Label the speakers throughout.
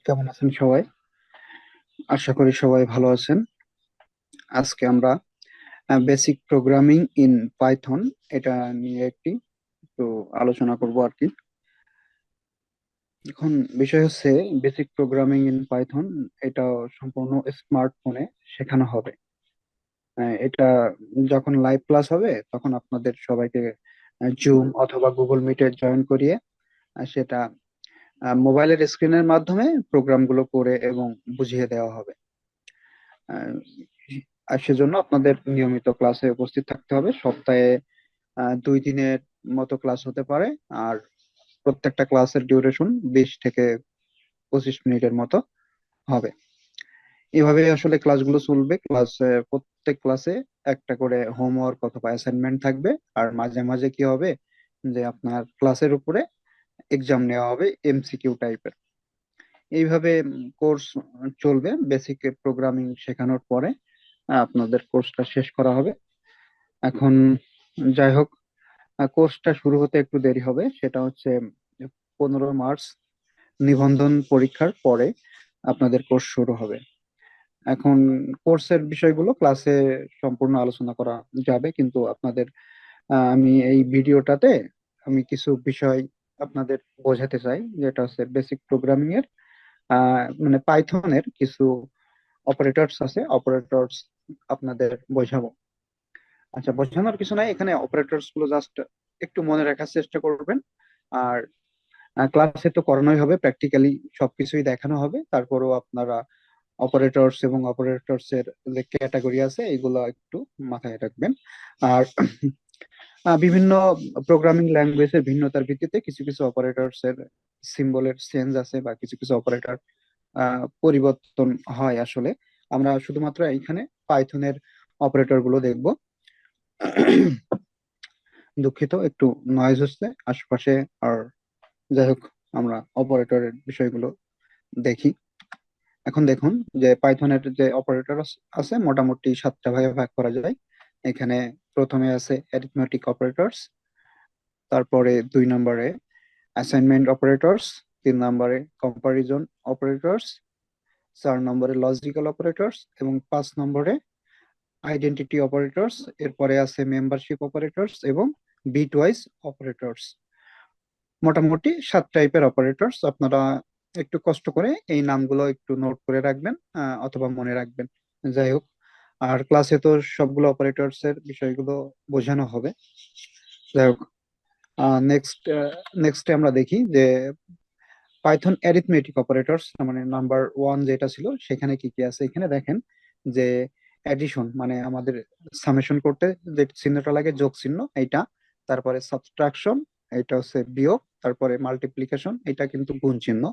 Speaker 1: কেমন আছেন সবাই? আশা করি সবাই ভালো আছেন। আজকে আমরা বেসিক প্রোগ্রামিং ইন পাইথন এটা নিয়ে একটু আলোচনা করব আর কি। এখন বিষয় হচ্ছে বেসিক প্রোগ্রামিং ইন পাইথন। এটা সম্পূর্ণ স্মার্টফোনে শেখানো হবে। এটা যখন লাইভ ক্লাস হবে তখন আপনাদের সবাইকে জুম অথবা গুগল মিটে জয়েন করিয়ে সেটা মোবাইলের স্ক্রিনের মাধ্যমে প্রোগ্রামগুলো করে এবং বুঝিয়ে দেওয়া হবে। আহ, আর সেজন্য আপনাদের নিয়মিত ক্লাসে উপস্থিত থাকতে হবে। সপ্তাহে 2 দিনের মতো ক্লাস হতে পারে। আর প্রত্যেকটা ক্লাসের ডিউরেশন 20 থেকে 25 মিনিটের মতো হবে। এভাবে আসলে ক্লাসগুলো চলবে। প্রত্যেক ক্লাসে একটা করে হোমওয়ার্ক অথবা অ্যাসাইনমেন্ট থাকবে। আর মাঝে মাঝে কি হবে, যে আপনার ক্লাসের উপরে এক্সাম নেওয়া হবে এমসিকিউ টাইপের। এইভাবে কোর্স চলবে। বেসিক প্রোগ্রামিং শেখানোর পরে আপনাদের কোর্সটা শেষ করা হবে। এখন যাই হোক, কোর্সটা শুরু হতে একটু দেরি হবে। সেটা হচ্ছে 15 মার্চ নিবন্ধন পরীক্ষার পরে আপনাদের কোর্স শুরু হবে। এখন কোর্সের বিষয়গুলো ক্লাসে সম্পূর্ণ আলোচনা করা যাবে, কিন্তু আমি এই ভিডিওটাতে কিছু বিষয় আপনাদের বোঝাতে চাই, যেটা হচ্ছে বেসিক প্রোগ্রামিং এর মানে পাইথনের কিছু অপারেটরস আছে। অপারেটরস আপনাদের বোঝাবো। আচ্ছা, বোঝানোর কিছু নাই, এখানে অপারেটরস গুলো জাস্ট একটু মনে রাখার চেষ্টা করবেন। আর ক্লাসে তো করানোই হবে, প্র্যাকটিক্যালি সবকিছুই দেখানো হবে। তারপরেও আপনারা অপারেটরস এবং অপারেটরস এর যে ক্যাটাগরি আছে এগুলো একটু মাথায় রাখবেন। আর বিভিন্ন প্রোগ্রামিং ল্যাঙ্গুয়েজের ভিন্নতার ভিত্তিতে কিছু কিছু অপারেটরস এর সিম্বলের চেঞ্জ আছে, বা কিছু কিছু অপারেটর পরিবর্তন হয় আসলে। আমরা শুধুমাত্র এইখানে পাইথনের অপারেটর গুলো দেখবো। দুঃখিত, একটু নয়েজ হচ্ছে আশেপাশে। আর যাই হোক, আমরা অপারেটরের বিষয়গুলো দেখি। এখন দেখুন, যে পাইথনের যে অপারেটর আছে মোটামুটি 7টা ভাগে ভাগ করা যায়। এখানে প্রথমে আছে অ্যারিথমেটিক অপারেটরস, তারপরে 2 নম্বরে অ্যাসাইনমেন্ট অপারেটরস, 3 নম্বরে কম্পারিজন অপারেটরস, 4 নম্বরে লজিক্যাল অপারেটরস, এবং 5 নম্বরে আইডেন্টিটি অপারেটরস। এরপরে আছে মেম্বারশিপ অপারেটরস এবং বিটওয়াইজ অপারেটরস। মোটামুটি 7 টাইপের অপারেটরস। আপনারা একটু কষ্ট করে এই নামগুলো একটু নোট করে রাখবেন, অথবা মনে রাখবেন। যাই হোক, আর ক্লাসে তো সবগুলো অপারেটরস এর বিষয়গুলো বোঝানো হবে। যাই হোক, নেক্সট নেক্সটে আমরা দেখি যে পাইথন অ্যারিথমেটিক অপারেটরস, মানে নাম্বার 1 যেটা ছিল সেখানে কি কি আছে। এখানে দেখেন যে অ্যাডিশন, মানে আমাদের সামেশন করতে যে চিহ্নটা লাগে, যোগ চিহ্ন, এইটা। তারপরে সাবট্রাকশন, এটা হচ্ছে বিয়োগ। তারপরে মাল্টিপ্লিকেশন, এটা কিন্তু গুণ চিহ্ন।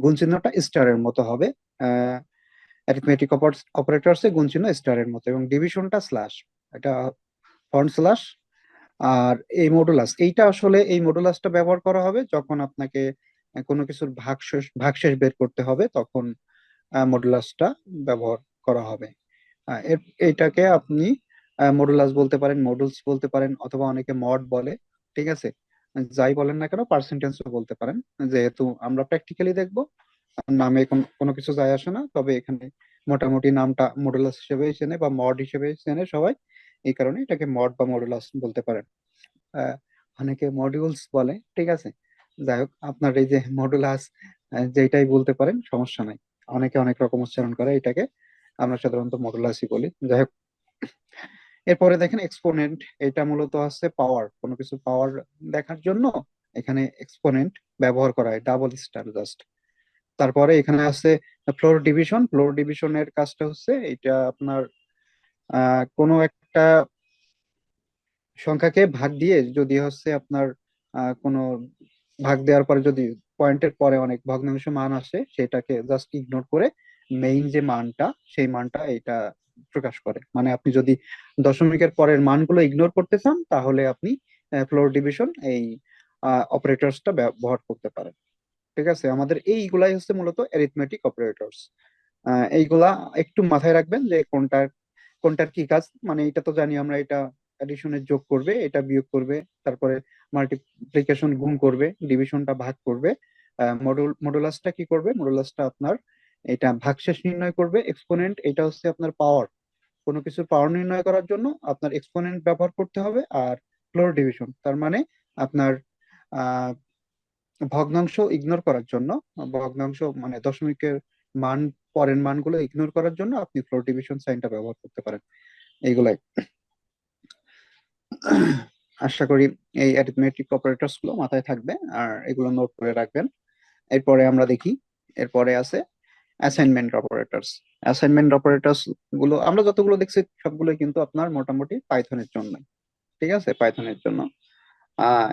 Speaker 1: গুণ চিহ্নটা স্টারের মতো হবে। অ্যারিথমেটিক অপারেটরসে গুণ চিহ্ন স্টারের মতো, এবং ডিভিশনটা স্ল্যাশ, এটা ফন্ট স্ল্যাশ। আর এই মডুলাস, এইটা আসলে এই মডুলাসটা ব্যবহার করা হবে যখন আপনাকে কোনো কিছুর ভাগশেষ বের করতে হবে, তখন মডুলাসটা ব্যবহার করা হবে। এইটাকে আপনি মডুলাস বলতে পারেন, মডুলস বলতে পারেন, অথবা অনেকে মড বলে। ঠিক আছে, যাই বলেন না কেন, পার্সেন্টেজও বলতে পারেন। যেহেতু আমরা প্র্যাকটিক্যালি দেখবো, নামে কোনো কিছু যায় আসে না। তবে এখানে মোটামুটি নামটা মডুলাস হিসেবে চেনে বা মড হিসেবে চেনে সবাই। এই কারণে এটাকে মড বা মডুলাস বলতে পারেন। আহ, অনেকে মডিউলস বলে। ঠিক আছে, যাই হোক, আপনার এই যে মডুলাস যেটাই বলতে পারেন, সমস্যা নাই। অনেকে অনেক রকম উচ্চারণ করে এটাকে, আমরা সাধারণত মডুলাসই বলি। যাই হোক, এরপরে দেখেন এক্সপোনেন্ট। এটা মূলত হচ্ছে পাওয়ার, কোনো কিছু পাওয়ার দেখার জন্য এখানে এক্সপোনেন্ট ব্যবহার করা হয়, ডাবল স্টার জাস্ট। তারপরে এখানে আছে ফ্লোর ডিভিশন। ফ্লোর ডিভিশনের কাজটা হচ্ছে এটা আপনার কোনো একটা সংখ্যাকে ভাগ দিয়ে, যদি হচ্ছে আপনার কোনো ভাগ দেওয়ার পরে যদি পয়েন্টের পরে অনেক ভগ্নাংশ মান আসে, সেটাকে জাস্ট ইগনোর করে মেইন যে মানটা, সেই মানটা এটা প্রকাশ করে। মানে আপনি যদি দশমিকের পরের মানগুলো ইগনোর করতে চান, তাহলে আপনি ফ্লোর ডিভিশন এই অপারেটরসটা ব্যবহার করতে পারেন। ঠিক আছে, আমাদের এইগুলাই হচ্ছে মূলত অ্যারিথমেটিক অপারেটরস। এইগুলা একটু মাথায় রাখবেন, যে কোনটার কি কাজ। মানে এটা তো জানি আমরা, এটা অ্যাডিশনের যোগ করবে, এটা বিয়োগ করবে, তারপরে মাল্টিপ্লিকেশন গুণ করবে, ডিভিশনটা ভাগ করবে, মডুলাসটা কি করবে? মডুলাসটা আপনার এটা ভাগশেষ নির্ণয় করবে। এক্সপোনেন্ট এটা হচ্ছে আপনার পাওয়ার, কোনো কিছুর পাওয়ার নির্ণয় করার জন্য আপনার এক্সপোনেন্ট ব্যবহার করতে হবে। আর ফ্লোর ডিভিশন তার মানে আপনার আহ ভগ্নাংশ ইগনোর করার জন্য, ভগ্নাংশ মানে দশমিকের মান, পরের মানগুলো ইগনোর করার জন্য আপনি ফ্লোর ডিভিশন সাইনটা ব্যবহার করতে পারেন। এইগুলাই আশা করি এই অ্যারিথমেটিক অপারেটরস গুলো মাথায় থাকবে আর এগুলো নোট করে রাখবেন। এরপরে আমরা দেখি, এরপরে আছে অ্যাসাইনমেন্ট অপারেটরস। অ্যাসাইনমেন্ট অপারেটরস গুলো আমরা যতগুলো দেখছি সবগুলো কিন্তু আপনার মোটামুটি পাইথনের জন্য, ঠিক আছে, পাইথনের জন্য।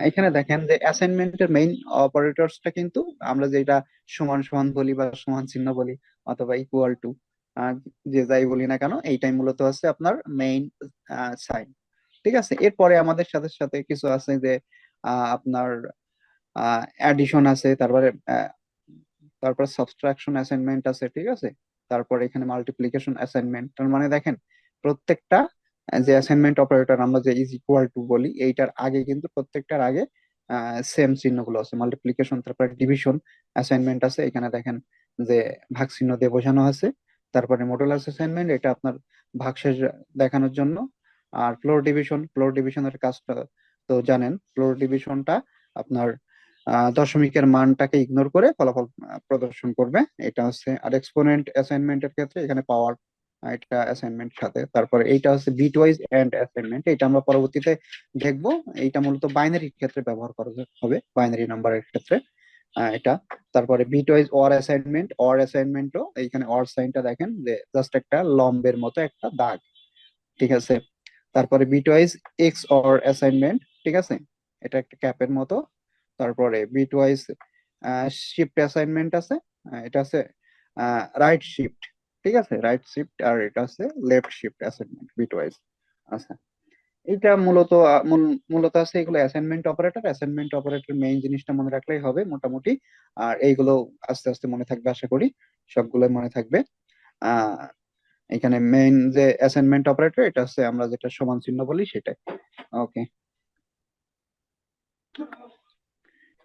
Speaker 1: এখানে দেখেন যে অ্যাসাইনমেন্টের মেইন অপারেটরসটা কিন্তু আমরা যেটা সমান সমান বলি বা সমান চিহ্ন বলি অথবা ইকুয়াল টু, যে যাই বলি না কেন, এইটাই মূলত হচ্ছে আপনার মেইন সাইন। ঠিক আছে, এরপরে আমাদের সাথে সাথে কিছু আছে যে আপনার অ্যাডিশন আছে, তারপরে তারপর সাবট্রাকশন অ্যাসাইনমেন্ট আছে, ঠিক আছে। তারপর এখানে মাল্টিপ্লিকেশন অ্যাসাইনমেন্ট। তার মানে দেখেন প্রত্যেকটা যে অ্যাসাইনমেন্ট অপারেটর আমরা যে ইজ ইকুয়াল টু বলি, এইটার আগে কিন্তু প্রত্যেকটার আগে সেম চিহ্নগুলো আছে। মাল্টিপ্লিকেশন, তারপরে ডিভিশন অ্যাসাইনমেন্ট আছে, এখানে দেখেন যে ভাগ চিহ্ন দিয়ে বোঝানো আছে। তারপরে মডুলাস অ্যাসাইনমেন্ট, এটা আপনার ভাগশেষ দেখানোর জন্য। আর ফ্লোর ডিভিশন, ফ্লোর ডিভিশনের কাজটা তো জানেন। ফ্লোর ডিভিশনটা আপনার দশমিকের মানটাকে ইগনোর করে ফলাফল প্রদর্শন করবে, এটা হচ্ছে। আর এক্সপোনেন্ট অ্যাসাইনমেন্টের ক্ষেত্রে এখানে পাওয়ার, এটা অ্যাসাইনমেন্ট সাথে। তারপরে এইটা হচ্ছে বিটওয়াইজ এন্ড অ্যাসাইনমেন্ট, এটা আমরা পরবর্তীতে দেখবো। এইটা মূলত বাইনারির ক্ষেত্রে ব্যবহার করা হবে, বাইনারি নাম্বারের ক্ষেত্রে এটা। তারপরে বিটওয়াইজ অর অ্যাসাইনমেন্ট, অর অ্যাসাইনমেন্টও এইখানে অর সাইনটা দেখেন যে জাস্ট একটা লম্বের মতো একটা দাগ, ঠিক আছে। তারপরে বিটওয়াইজ এক্স অর অ্যাসাইনমেন্ট, ঠিক আছে, এটা একটা ক্যাপের মতো। তারপরে বিটওয়াইজ শিফট অ্যাসাইনমেন্ট আছে, এটা আছে রাইট শিফট, ঠিক আছে, রাইট শিফট। আর এটা আছে লেফট শিফট অ্যাসাইনমেন্ট বিটওয়াইজ। আচ্ছা, এটা মূলত মূলত আছে এগুলো assignment operator. Assignment operator main জিনিসটা মনে রাখলেই হবে মোটামুটি। আর এইগুলো আস্তে আস্তে মনে থাকবে, আশা করি সবগুলো মনে থাকবে। আহ এখানে মেইন যে অ্যাসাইনমেন্ট অপারেটর, এটা হচ্ছে আমরা যেটা সমান চিহ্ন বলি সেটাই। ওকে,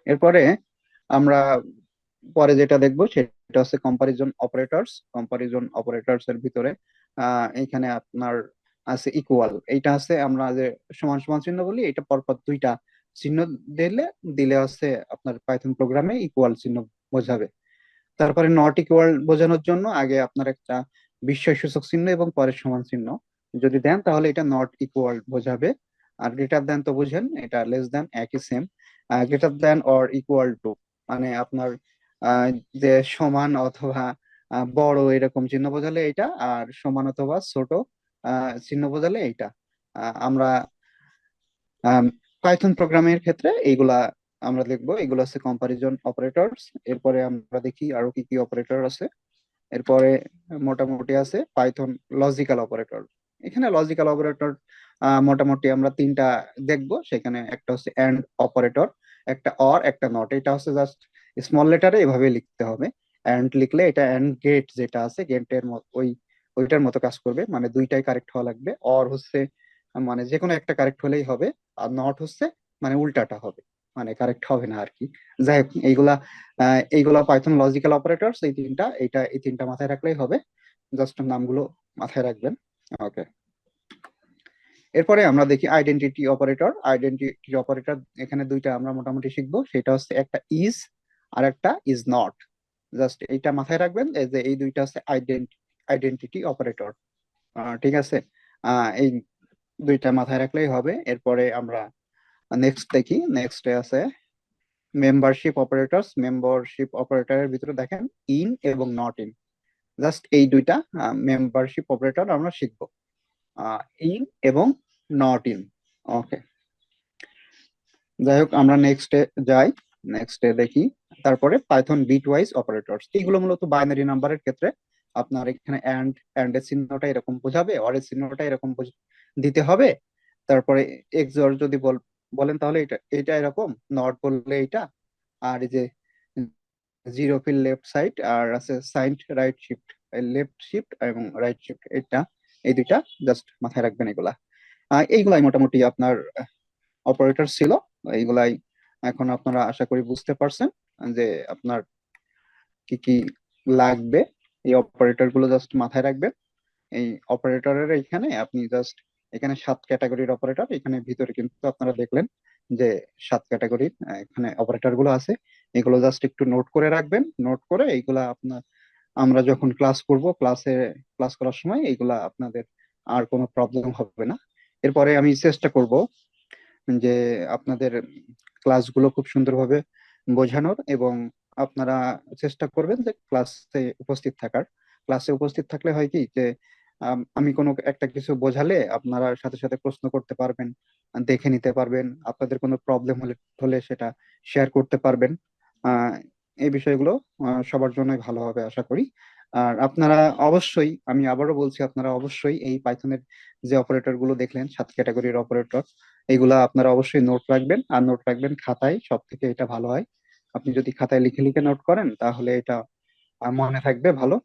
Speaker 1: এরপরে আমরা পরে যেটা দেখবো সেটা হচ্ছে কম্পারিজন অপারেটরস। কম্পারিজন অপারেটরস এর ভিতরে এখানে আপনার আছে ইকুয়াল, এইটা আছে আমরা যে সমান সমান চিহ্ন বলি, এটা পরপর দুইটা চিহ্ন দিলে দিলে হচ্ছে আপনার পাইথন প্রোগ্রামে ইকুয়াল চিহ্ন বোঝাবে। তারপরে নট ইকুয়াল বোঝানোর জন্য আগে আপনার একটা বিস্ময় সূচক চিহ্ন এবং পরে সমান চিহ্ন যদি দেন তাহলে এটা নট ইকুয়াল বোঝাবে। আর গ্রেটার দেন তো বুঝেন, এটা লেস দেন একই same. Greater than or equal to মানে আপনার আহ, যে সমান অথবা বড় এরকম চিহ্ন বোঝালে এটা, আর সমান অথবা ছোট চিহ্ন বোঝালে এইটা। আমরা পাইথন প্রোগ্রামের ক্ষেত্রে এইগুলা আমরা দেখবো, এগুলো হচ্ছে কম্পারিজন অপারেটরস। এরপরে আমরা দেখি আরো কি কি অপারেটর আছে। এরপরে মোটামুটি আছে পাইথন লজিক্যাল অপারেটর। এখানে লজিক্যাল অপারেটর মোটামুটি আমরা তিনটা দেখবো। সেখানে একটা হচ্ছে এন্ড অপারেটর, একটা অর, একটা নট। এটা হচ্ছে জাস্ট স্মল লেটারে এভাবে লিখতে হবে। এন্ড লিখলে এটা এন্ড গেট যেটা আছে গেটের ওইটার মতো কাজ করবে, মানে দুইটাই কারেক্ট হওয়া লাগবে। অর হচ্ছে মানে যে কোনো একটা কারেক্ট হলেই হবে। আর নট হচ্ছে মানে উল্টাটা হবে, মানে কারেক্ট হবে না আর কি। যাই হোক, এইগুলা পাইথন লজিক্যাল অপারেটরস, এই তিনটা মাথায় রাখলেই হবে। জাস্ট নামগুলো মাথায় রাখবেন। ওকে, এরপরে আমরা দেখি আইডেন্টিটি অপারেটর। আইডেন্টিটি অপারেটর এখানে দুইটা আমরা মোটামুটি শিখবো, সেটা হচ্ছে একটা ইজ আর একটা ইজ নট। জাস্ট এইটা মাথায় রাখবেন যে এই দুইটা হচ্ছে আইডেন্টিটি অপারেটর, ঠিক আছে। এই দুইটা মাথায় রাখলেই হবে। এরপরে আমরা নেক্সট দেখি, নেক্সট আছে মেম্বারশিপ অপারেটরস। মেম্বারশিপ অপারেটরের ভিতরে দেখেন ইন এবং নট ইন, জাস্ট এই দুইটা মেম্বারশিপ অপারেটর আমরা শিখবো, ইন এবং নট ইন। ওকে, যাই হোক আমরা নেক্সটে যাই, নেক্সটে দেখি। তারপরে পাইথন বিট ওয়াইজ অপারেটরস, এগুলো মূলত বাইনারি নাম্বারের ক্ষেত্রে আপনার এখানে এন্ড এর চিহ্নটা এরকম বোঝাবে, অর এর চিহ্নটা এরকম দিতে হবে। তারপরে এক্সঅর যদি বলেন তাহলে এটা এটা এরকম, নট বললে এটা। আর এই যে জিরো ফিল লেফট সাইড, আর আছে side right shift, left shift এবং রাইট শিফট, এটা এই দুইটা জাস্ট মাথায় রাখবেন। এগুলা এইগুলাই মোটামুটি আপনার অপারেটর ছিল। এইগুলাই এখন আপনারা আশা করি বুঝতে পারছেন। যে আপনার কি কি লাগবে, এই অপারেটর গুলো জাস্ট মাথায় রাখবেন। এই অপারেটরের এখানে আপনি জাস্ট, এখানে 7 ক্যাটাগরির অপারেটর, এখানে ভিতরে কিন্তু আপনারা দেখলেন যে 7 ক্যাটাগরির এখানে অপারেটর গুলো আছে। এগুলো জাস্ট একটু নোট করে রাখবেন, নোট করে এইগুলা আপনার, আমরা যখন ক্লাস করব, ক্লাস করার সময় এইগুলা আপনাদের আর কোনো প্রবলেম হবে না। এরপরে আমি চেষ্টা করব যে আপনাদের ক্লাসগুলো খুব সুন্দরভাবে বোঝানোর, এবং আপনারা চেষ্টা করবেন যে ক্লাসে উপস্থিত থাকলে হয় কি যে আমি কোনো একটা কিছু বোঝালে আপনারা সাথে সাথে প্রশ্ন করতে পারবেন, দেখে নিতে পারবেন, আপনাদের কোনো প্রবলেম হলে হলে সেটা শেয়ার করতে পারবেন। আহ এই বিষয়গুলো সবার জন্যই ভালো হবে আশা করি। আর আপনারা অবশ্যই, আমি আবারও বলছি, আপনারা অবশ্যই এই পাইথনের যে অপারেটর গুলো দেখলেন, 7 ক্যাটাগরির অপারেটর, এগুলা আপনারা অবশ্যই নোট রাখবেন, আর নোট রাখবেন খাতায়, সব থেকে এটা ভালো হয়। আপনি যদি খাতায় লিখে লিখে নোট করেন তাহলে এটা মনে থাকবে ভালো।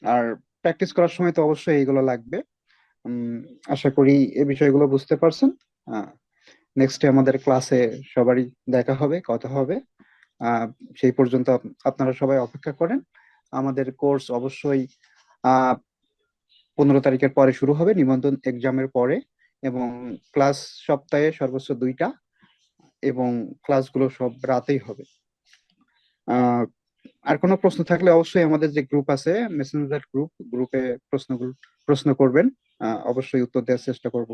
Speaker 1: আর প্র্যাকটিস করার সময় তো অবশ্যই এইগুলো লাগবে। উম, আশা করি এই বিষয়গুলো বুঝতে পারছেন। নেক্সটে আমাদের ক্লাসে সবারই দেখা হবে, কথা হবে। আহ সেই পর্যন্ত আপনারা সবাই অপেক্ষা করেন। আমাদের কোর্স অবশ্যই আহ 15 তারিখের পরে শুরু হবে, নিবন্ধন এক্সামের পরে। এবং ক্লাস সপ্তাহে সর্বোচ্চ 2টা, এবং ক্লাসগুলো সব রাতেই হবে। আহ আর কোনো প্রশ্ন থাকলে অবশ্যই আমাদের যে গ্রুপ আছে, মেসেঞ্জার গ্রুপে প্রশ্ন করবেন। অবশ্যই উত্তর দেওয়ার চেষ্টা করব।